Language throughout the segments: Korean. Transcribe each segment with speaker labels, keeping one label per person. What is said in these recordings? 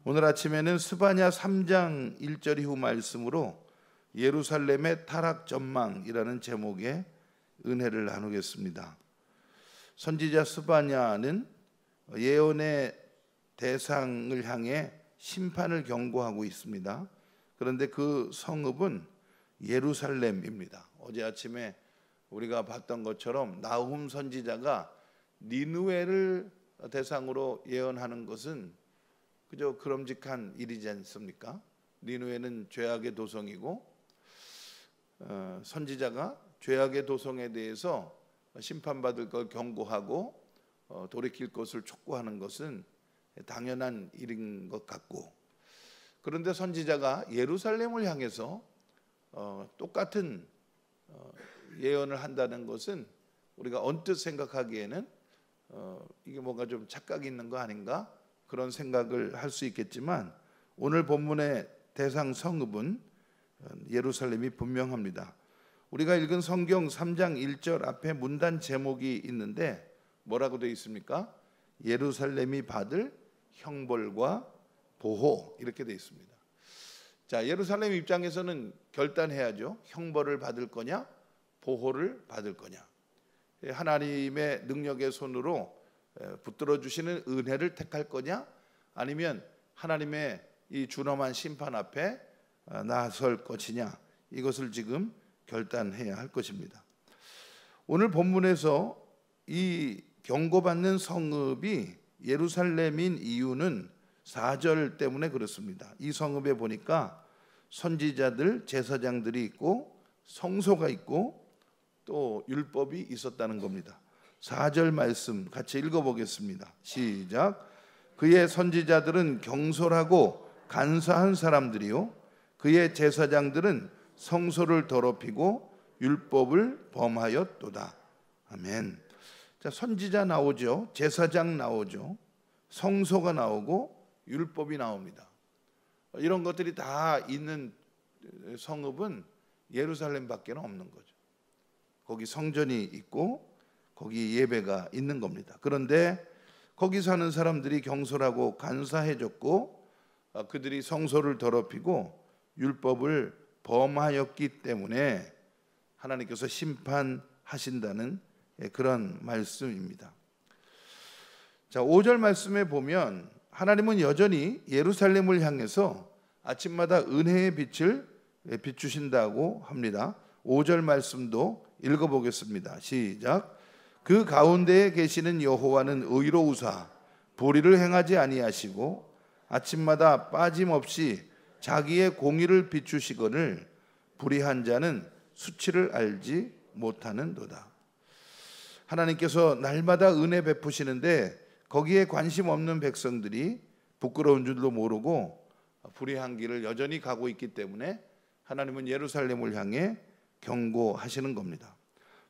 Speaker 1: 오늘 아침에는 스바냐 3장 1절 이후 말씀으로 예루살렘의 타락 전망이라는 제목의 은혜를 나누겠습니다. 선지자 스바냐는 예언의 대상을 향해 심판을 경고하고 있습니다. 그런데 그 성읍은 예루살렘입니다. 어제 아침에 우리가 봤던 것처럼 나훔 선지자가 니느웨를 대상으로 예언하는 것은 그저 그럼직한 일이지 않습니까? 니느웨는 죄악의 도성이고 선지자가 죄악의 도성에 대해서 심판받을 걸 경고하고 돌이킬 것을 촉구하는 것은 당연한 일인 것 같고, 그런데 선지자가 예루살렘을 향해서 똑같은 예언을 한다는 것은 우리가 언뜻 생각하기에는 이게 뭔가 좀 착각이 있는 거 아닌가, 그런 생각을 할 수 있겠지만 오늘 본문의 대상 성읍은 예루살렘이 분명합니다. 우리가 읽은 성경 3장 1절 앞에 문단 제목이 있는데 뭐라고 되어 있습니까? 예루살렘이 받을 형벌과 보호, 이렇게 되어 있습니다. 자, 예루살렘 입장에서는 결단해야죠. 형벌을 받을 거냐, 보호를 받을 거냐. 하나님의 능력의 손으로 붙들어 주시는 은혜를 택할 거냐, 아니면 하나님의 이 준엄한 심판 앞에 나설 것이냐, 이것을 지금 결단해야 할 것입니다. 오늘 본문에서 이 경고받는 성읍이 예루살렘인 이유는 4절 때문에 그렇습니다. 이 성읍에 보니까 선지자들, 제사장들이 있고 성소가 있고 또 율법이 있었다는 겁니다. 4절 말씀 같이 읽어보겠습니다. 시작. 그의 선지자들은 경솔하고 간사한 사람들이요, 그의 제사장들은 성소를 더럽히고 율법을 범하였도다. 아멘. 자, 선지자 나오죠, 제사장 나오죠, 성소가 나오고 율법이 나옵니다. 이런 것들이 다 있는 성읍은 예루살렘밖에 없는 거죠. 거기 성전이 있고 거기 예배가 있는 겁니다. 그런데 거기 사는 사람들이 경솔하고 간사해졌고 그들이 성소를 더럽히고 율법을 범하였기 때문에 하나님께서 심판하신다는 그런 말씀입니다. 자, 5절 말씀에 보면 하나님은 여전히 예루살렘을 향해서 아침마다 은혜의 빛을 비추신다고 합니다. 5절 말씀도 읽어보겠습니다. 시작. 그 가운데에 계시는 여호와는 의로우사 불의를 행하지 아니하시고 아침마다 빠짐없이 자기의 공의를 비추시거늘 불의한 자는 수치를 알지 못하는도다. 하나님께서 날마다 은혜 베푸시는데 거기에 관심 없는 백성들이 부끄러운 줄도 모르고 불의한 길을 여전히 가고 있기 때문에 하나님은 예루살렘을 향해 경고하시는 겁니다.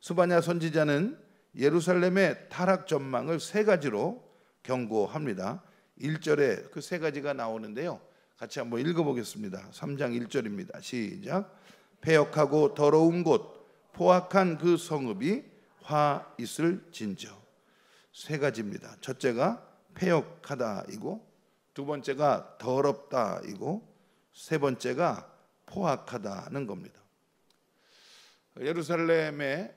Speaker 1: 스바냐 선지자는 예루살렘의 타락 전망을 세 가지로 경고합니다. 1절에 그 세 가지가 나오는데요, 같이 한번 읽어보겠습니다. 3장 1절입니다. 시작. 패역하고 더러운 곳 포악한 그 성읍이 화 있을 진저. 세 가지입니다. 첫째가 패역하다이고, 두 번째가 더럽다이고, 세 번째가 포악하다는 겁니다. 예루살렘에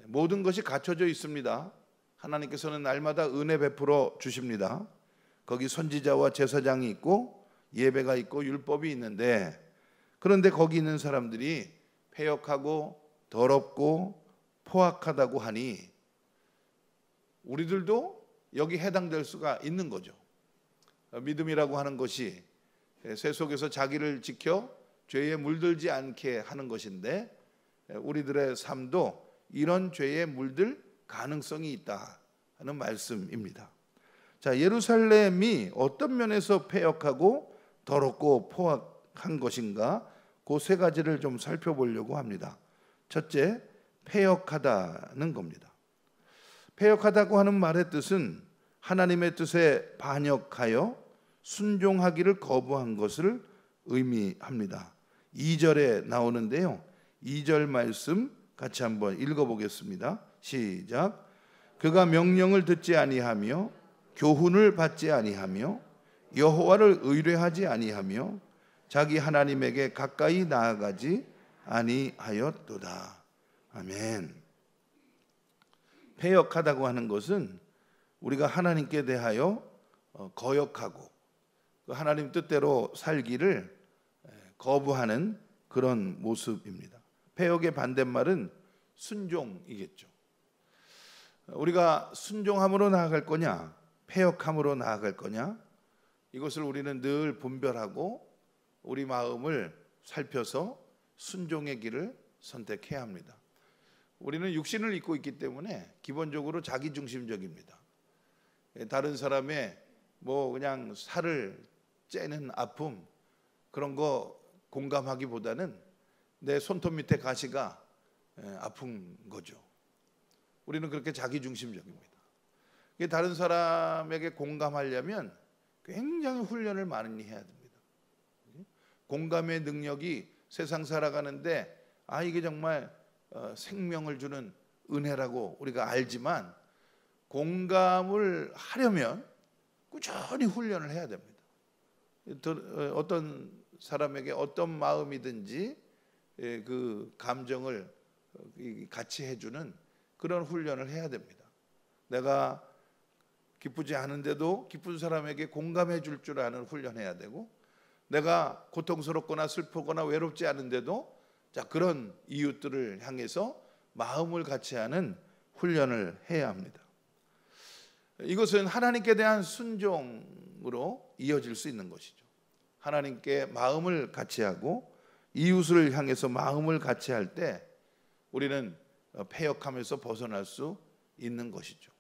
Speaker 1: 모든 것이 갖춰져 있습니다. 하나님께서는 날마다 은혜 베풀어 주십니다. 거기 선지자와 제사장이 있고 예배가 있고 율법이 있는데, 그런데 거기 있는 사람들이 패역하고 더럽고 포악하다고 하니 우리들도 여기 해당될 수가 있는 거죠. 믿음이라고 하는 것이 세 속에서 자기를 지켜 죄에 물들지 않게 하는 것인데 우리들의 삶도 이런 죄에 물들 가능성이 있다는 말씀입니다. 자, 예루살렘이 어떤 면에서 패역하고 더럽고 포악한 것인가, 그 세 가지를 좀 살펴보려고 합니다. 첫째, 패역하다는 겁니다. 패역하다고 하는 말의 뜻은 하나님의 뜻에 반역하여 순종하기를 거부한 것을 의미합니다. 2절에 나오는데요, 2절 말씀 같이 한번 읽어보겠습니다. 시작. 그가 명령을 듣지 아니하며 교훈을 받지 아니하며 여호와를 의뢰하지 아니하며 자기 하나님에게 가까이 나아가지 아니하였도다. 아멘. 패역하다고 하는 것은 우리가 하나님께 대하여 거역하고 하나님 뜻대로 살기를 거부하는 그런 모습입니다. 패역의 반대말은 순종이겠죠. 우리가 순종함으로 나아갈 거냐, 패역함으로 나아갈 거냐, 이것을 우리는 늘 분별하고 우리 마음을 살펴서 순종의 길을 선택해야 합니다. 우리는 육신을 입고 있기 때문에 기본적으로 자기중심적입니다. 다른 사람의 그냥 살을 째는 아픔 그런 거 공감하기보다는 내 손톱 밑에 가시가 아픈 거죠. 우리는 그렇게 자기중심적입니다. 다른 사람에게 공감하려면 굉장히 훈련을 많이 해야 됩니다. 공감의 능력이 세상 살아가는데 이게 정말 생명을 주는 은혜라고 우리가 알지만 공감을 하려면 꾸준히 훈련을 해야 됩니다. 어떤 사람에게 어떤 마음이든지 그 감정을 같이 해주는 그런 훈련을 해야 됩니다. 내가 기쁘지 않은데도 기쁜 사람에게 공감해 줄 줄 아는 훈련해야 되고, 내가 고통스럽거나 슬프거나 외롭지 않은데도 그런 이웃들을 향해서 마음을 같이 하는 훈련을 해야 합니다. 이것은 하나님께 대한 순종으로 이어질 수 있는 것이죠. 하나님께 마음을 같이 하고 이웃을 향해서 마음을 같이 할 때 우리는 패역하면서 벗어날 수 있는 것이죠.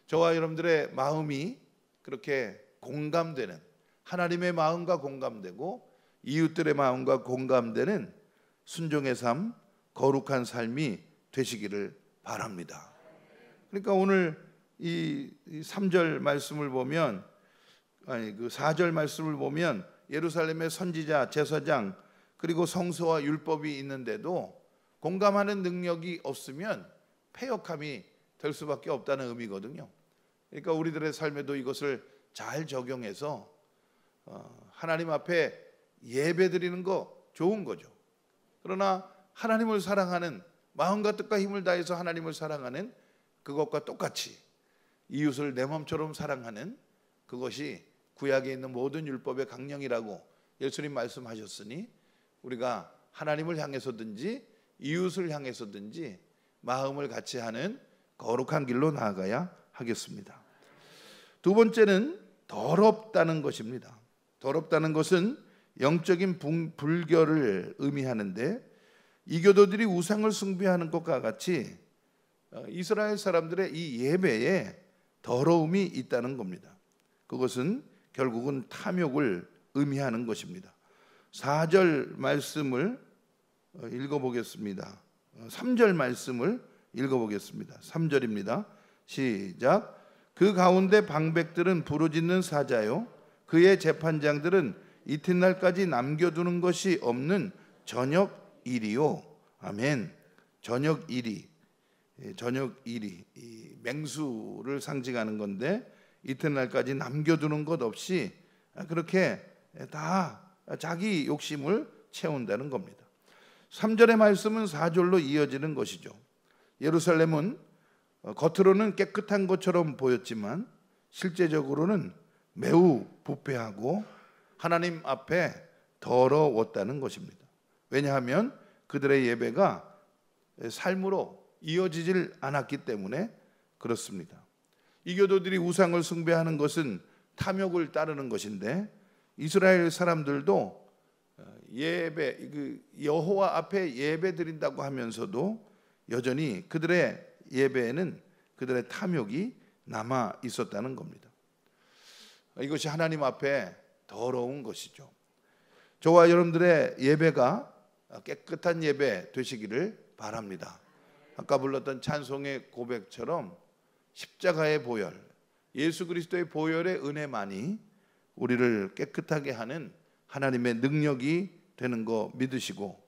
Speaker 1: 저와 여러분들의 마음이 그렇게 공감되는, 하나님의 마음과 공감되고 이웃들의 마음과 공감되는 순종의 삶, 거룩한 삶이 되시기를 바랍니다. 그러니까 오늘 이 3절 말씀을 보면, 그 4절 말씀을 보면 예루살렘의 선지자, 제사장 그리고 성서와 율법이 있는데도 공감하는 능력이 없으면 패역함이 될 수밖에 없다는 의미거든요. 그러니까 우리들의 삶에도 이것을 잘 적용해서 하나님 앞에 예배 드리는 거 좋은 거죠. 그러나 하나님을 사랑하는, 마음과 뜻과 힘을 다해서 하나님을 사랑하는 그것과 똑같이 이웃을 내 몸처럼 사랑하는 그것이 구약에 있는 모든 율법의 강령이라고 예수님 말씀하셨으니 우리가 하나님을 향해서든지 이웃을 향해서든지 마음을 같이 하는 거룩한 길로 나아가야 하겠습니다. 두 번째는 더럽다는 것입니다. 더럽다는 것은 영적인 불결을 의미하는데, 이교도들이 우상을 숭배하는 것과 같이 이스라엘 사람들의 이 예배에 더러움이 있다는 겁니다. 그것은 결국은 탐욕을 의미하는 것입니다. 4절 말씀을 읽어보겠습니다. 3절 말씀을 읽어보겠습니다. 3절입니다. 시작. 그 가운데 방백들은 부르짖는 사자요, 그의 재판장들은 이튿날까지 남겨두는 것이 없는 저녁 일이요. 아멘. 저녁 일이, 저녁 일이 이 맹수를 상징하는 건데 이튿날까지 남겨두는 것 없이 그렇게 다 자기 욕심을 채운다는 겁니다. 3절의 말씀은 4절로 이어지는 것이죠. 예루살렘은 겉으로는 깨끗한 것처럼 보였지만 실제적으로는 매우 부패하고 하나님 앞에 더러웠다는 것입니다. 왜냐하면 그들의 예배가 삶으로 이어지질 않았기 때문에 그렇습니다. 이교도들이 우상을 숭배하는 것은 탐욕을 따르는 것인데, 이스라엘 사람들도 예배, 여호와 앞에 예배 드린다고 하면서도 여전히 그들의 예배에는 그들의 탐욕이 남아 있었다는 겁니다. 이것이 하나님 앞에 더러운 것이죠. 저와 여러분들의 예배가 깨끗한 예배 되시기를 바랍니다. 아까 불렀던 찬송의 고백처럼 십자가의 보혈, 예수 그리스도의 보혈의 은혜만이 우리를 깨끗하게 하는 하나님의 능력이 되는 거 믿으시고,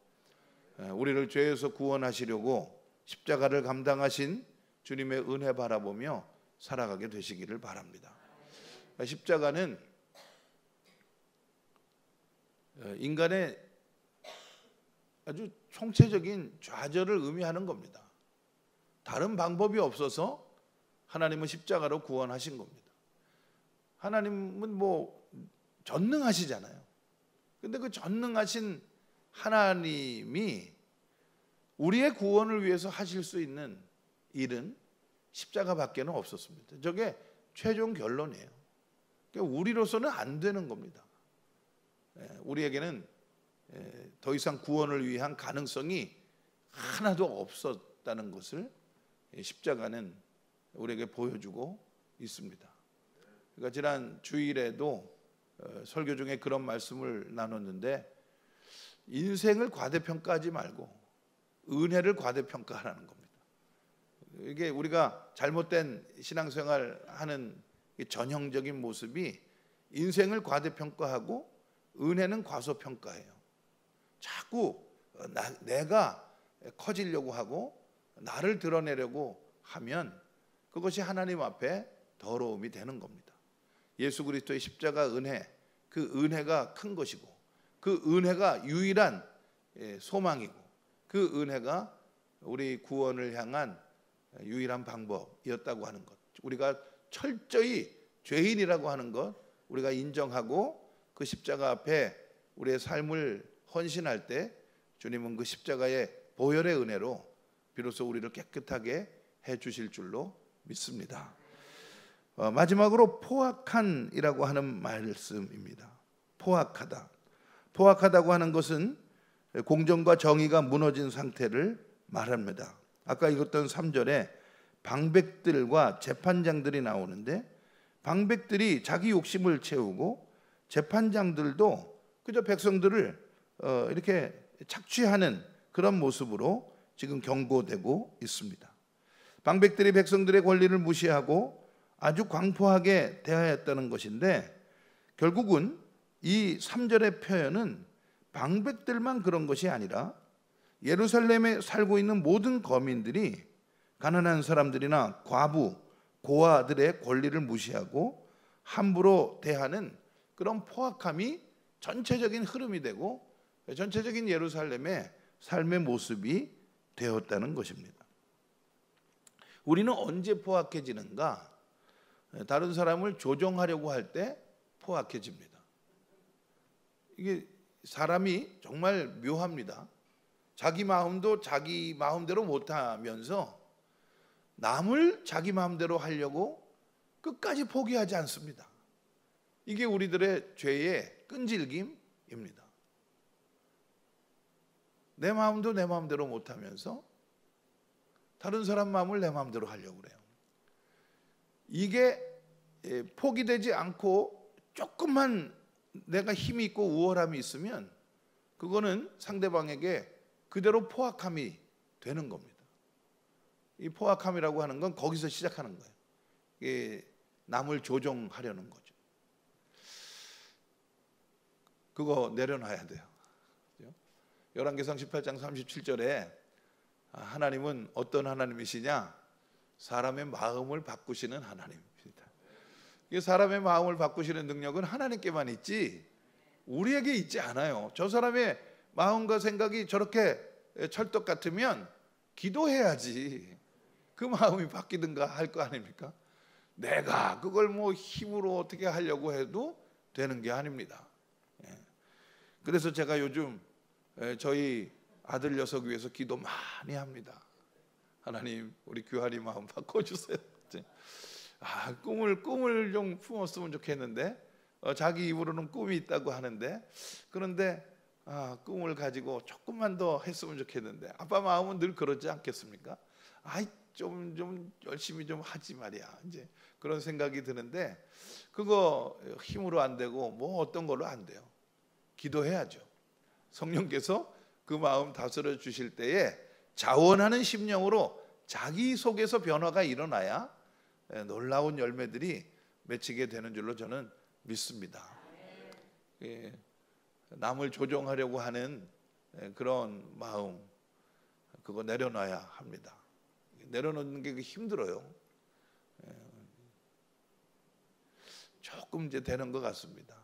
Speaker 1: 우리를 죄에서 구원하시려고 십자가를 감당하신 주님의 은혜 바라보며 살아가게 되시기를 바랍니다. 십자가는 인간의 아주 총체적인 좌절을 의미하는 겁니다. 다른 방법이 없어서 하나님은 십자가로 구원하신 겁니다. 하나님은 뭐 전능하시잖아요. 근데 그 전능하신 하나님이 우리의 구원을 위해서 하실 수 있는 일은 십자가밖에는 없었습니다. 저게 최종 결론이에요. 그러니까 우리로서는 안 되는 겁니다. 우리에게는 더 이상 구원을 위한 가능성이 하나도 없었다는 것을 십자가는 우리에게 보여주고 있습니다. 그러니까 지난 주일에도 설교 중에 그런 말씀을 나눴는데, 인생을 과대평가하지 말고 은혜를 과대평가하라는 겁니다. 이게 우리가 잘못된 신앙생활 하는 전형적인 모습이 인생을 과대평가하고 은혜는 과소평가해요. 자꾸 내가 커지려고 하고 나를 드러내려고 하면 그것이 하나님 앞에 더러움이 되는 겁니다. 예수 그리스도의 십자가 은혜, 그 은혜가 큰 것이고, 그 은혜가 유일한 소망이고, 그 은혜가 우리 구원을 향한 유일한 방법이었다고 하는 것, 우리가 철저히 죄인이라고 하는 것 우리가 인정하고 그 십자가 앞에 우리의 삶을 헌신할 때 주님은 그 십자가의 보혈의 은혜로 비로소 우리를 깨끗하게 해주실 줄로 믿습니다. 마지막으로 포악한이라고 하는 말씀입니다. 포악하다. 포악하다고 하는 것은 공정과 정의가 무너진 상태를 말합니다. 아까 읽었던 3절에 방백들과 재판장들이 나오는데, 방백들이 자기 욕심을 채우고 재판장들도 그저 백성들을 이렇게 착취하는 그런 모습으로 지금 경고되고 있습니다. 방백들이 백성들의 권리를 무시하고 아주 광포하게 대하였다는 것인데, 결국은 이 3절의 표현은 방백들만 그런 것이 아니라 예루살렘에 살고 있는 모든 거민들이 가난한 사람들이나 과부, 고아들의 권리를 무시하고 함부로 대하는 그런 포악함이 전체적인 흐름이 되고 전체적인 예루살렘의 삶의 모습이 되었다는 것입니다. 우리는 언제 포악해지는가? 다른 사람을 조종하려고 할 때 포악해집니다. 이게 사람이 정말 묘합니다. 자기 마음도 자기 마음대로 못하면서 남을 자기 마음대로 하려고 끝까지 포기하지 않습니다. 이게 우리들의 죄의 끈질김입니다. 내 마음도 내 마음대로 못하면서 다른 사람 마음을 내 마음대로 하려고 그래요. 이게 포기되지 않고 조금만 내가 힘이 있고 우월함이 있으면 그거는 상대방에게 그대로 포악함이 되는 겁니다. 이 포악함이라고 하는 건 거기서 시작하는 거예요. 이게 남을 조종하려는 거죠. 그거 내려놔야 돼요. 열왕기상 18장 37절에 하나님은 어떤 하나님이시냐? 사람의 마음을 바꾸시는 하나님입니다. 사람의 마음을 바꾸시는 능력은 하나님께만 있지 우리에게 있지 않아요. 저 사람의 마음과 생각이 저렇게 찰떡 같으면 기도해야지 그 마음이 바뀌든가 할 거 아닙니까? 내가 그걸 뭐 힘으로 어떻게 하려고 해도 되는 게 아닙니다. 그래서 제가 요즘 저희 아들 녀석 위해서 기도 많이 합니다. 하나님, 우리 규환이 마음 바꿔주세요. 꿈을 좀 품었으면 좋겠는데 자기 입으로는 꿈이 있다고 하는데, 그런데 꿈을 가지고 조금만 더 했으면 좋겠는데, 아빠 마음은 늘 그러지 않겠습니까? 좀 열심히 좀 하지 말이야. 이제 그런 생각이 드는데, 그거 힘으로 안 되고 뭐 어떤 걸로 안 돼요. 기도해야죠. 성령께서 그 마음 다스려 주실 때에 자원하는 심령으로 자기 속에서 변화가 일어나야 놀라운 열매들이 맺히게 되는 줄로 저는 믿습니다. 남을 조종하려고 하는 그런 마음, 그거 내려놔야 합니다. 내려놓는 게 힘들어요. 조금 이제 되는 것 같습니다.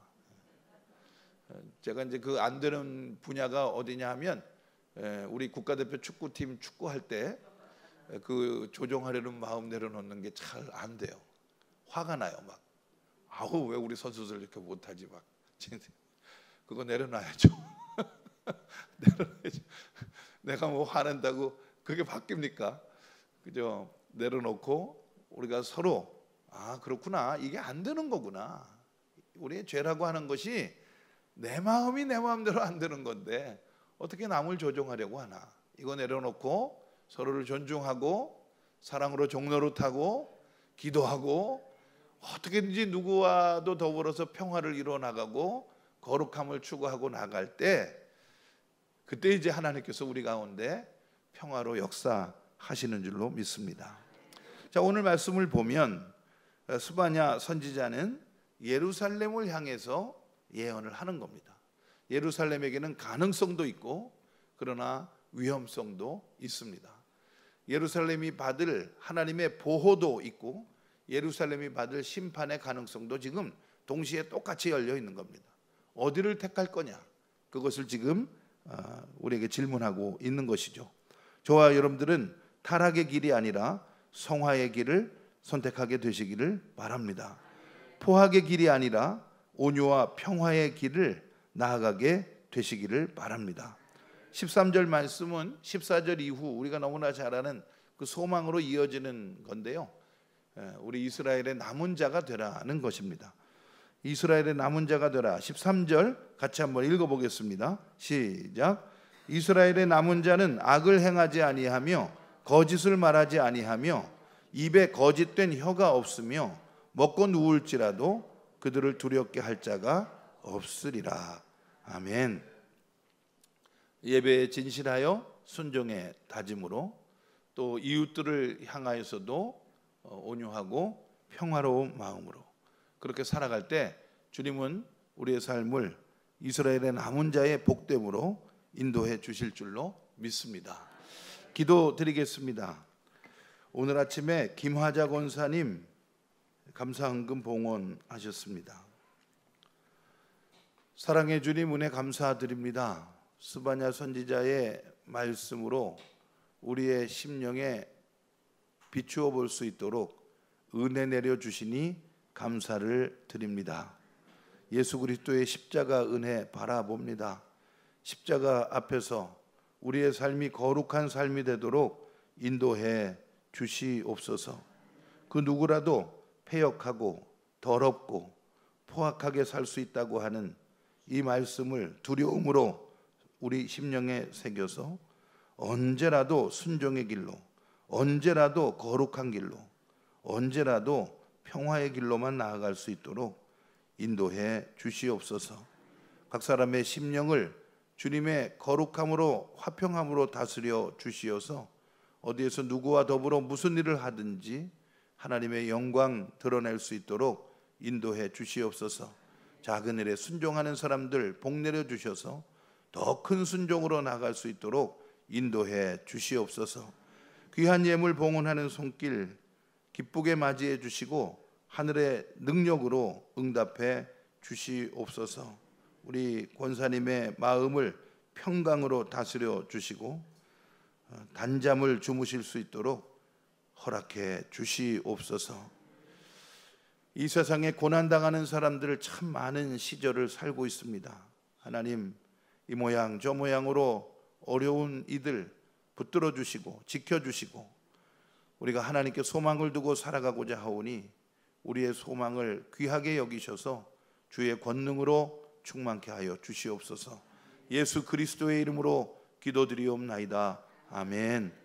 Speaker 1: 제가 이제 그 안 되는 분야가 어디냐 하면 우리 국가대표 축구팀 축구할 때 그 조종하려는 마음 내려놓는 게 잘 안 돼요. 화가 나요. 막 아우 왜 우리 선수들 이렇게 못하지 막. 그거 내려놔야죠. 내려놔야죠. 내가 뭐 화낸다고 그게 바뀝니까? 그죠? 내려놓고 우리가 서로 그렇구나, 이게 안 되는 거구나. 우리의 죄라고 하는 것이 내 마음이 내 마음대로 안 되는 건데 어떻게 남을 조종하려고 하나. 이거 내려놓고 서로를 존중하고 사랑으로 종노릇하고 기도하고 어떻게든지 누구와도 더불어서 평화를 이루어 나가고 거룩함을 추구하고 나갈 때, 그때 이제 하나님께서 우리 가운데 평화로 역사하시는 줄로 믿습니다. 자, 오늘 말씀을 보면 스바냐 선지자는 예루살렘을 향해서 예언을 하는 겁니다. 예루살렘에게는 가능성도 있고 그러나 위험성도 있습니다. 예루살렘이 받을 하나님의 보호도 있고 예루살렘이 받을 심판의 가능성도 지금 동시에 똑같이 열려 있는 겁니다. 어디를 택할 거냐, 그것을 지금 우리에게 질문하고 있는 것이죠. 저와 여러분들은 타락의 길이 아니라 성화의 길을 선택하게 되시기를 바랍니다. 포악의 길이 아니라 온유와 평화의 길을 나아가게 되시기를 바랍니다. 13절 말씀은 14절 이후 우리가 너무나 잘 아는 그 소망으로 이어지는 건데요, 우리 이스라엘의 남은 자가 되라는 것입니다. 이스라엘의 남은 자가 되라. 13절 같이 한번 읽어보겠습니다. 시작. 이스라엘의 남은 자는 악을 행하지 아니하며 거짓을 말하지 아니하며 입에 거짓된 혀가 없으며 먹고 누울지라도 그들을 두렵게 할 자가 없으리라. 아멘. 예배에 진실하여 순종의 다짐으로 또 이웃들을 향하여서도 온유하고 평화로운 마음으로 그렇게 살아갈 때 주님은 우리의 삶을 이스라엘의 남은 자의 복됨으로 인도해 주실 줄로 믿습니다. 기도드리겠습니다. 오늘 아침에 김화자 권사님 감사헌금 봉헌하셨습니다. 사랑해 주님 은혜 감사드립니다. 스바냐 선지자의 말씀으로 우리의 심령에 비추어 볼 수 있도록 은혜 내려 주시니 감사를 드립니다. 예수 그리스도의 십자가 은혜 바라봅니다. 십자가 앞에서 우리의 삶이 거룩한 삶이 되도록 인도해 주시옵소서. 그 누구라도 패역하고 더럽고 포악하게 살 수 있다고 하는 이 말씀을 두려움으로 우리 심령에 새겨서 언제라도 순종의 길로, 언제라도 거룩한 길로, 언제라도 평화의 길로만 나아갈 수 있도록 인도해 주시옵소서. 각 사람의 심령을 주님의 거룩함으로 화평함으로 다스려 주시어서 어디에서 누구와 더불어 무슨 일을 하든지 하나님의 영광 드러낼 수 있도록 인도해 주시옵소서. 작은 일에 순종하는 사람들 복 내려 주셔서 더 큰 순종으로 나갈 수 있도록 인도해 주시옵소서. 귀한 예물 봉헌하는 손길 기쁘게 맞이해 주시고 하늘의 능력으로 응답해 주시옵소서. 우리 권사님의 마음을 평강으로 다스려 주시고 단잠을 주무실 수 있도록 허락해 주시옵소서. 이 세상에 고난당하는 사람들 참 많은 시절을 살고 있습니다. 하나님, 이 모양 저 모양으로 어려운 이들 붙들어 주시고 지켜주시고 우리가 하나님께 소망을 두고 살아가고자 하오니 우리의 소망을 귀하게 여기셔서 주의 권능으로 충만케 하여 주시옵소서. 예수 그리스도의 이름으로 기도드리옵나이다. 아멘.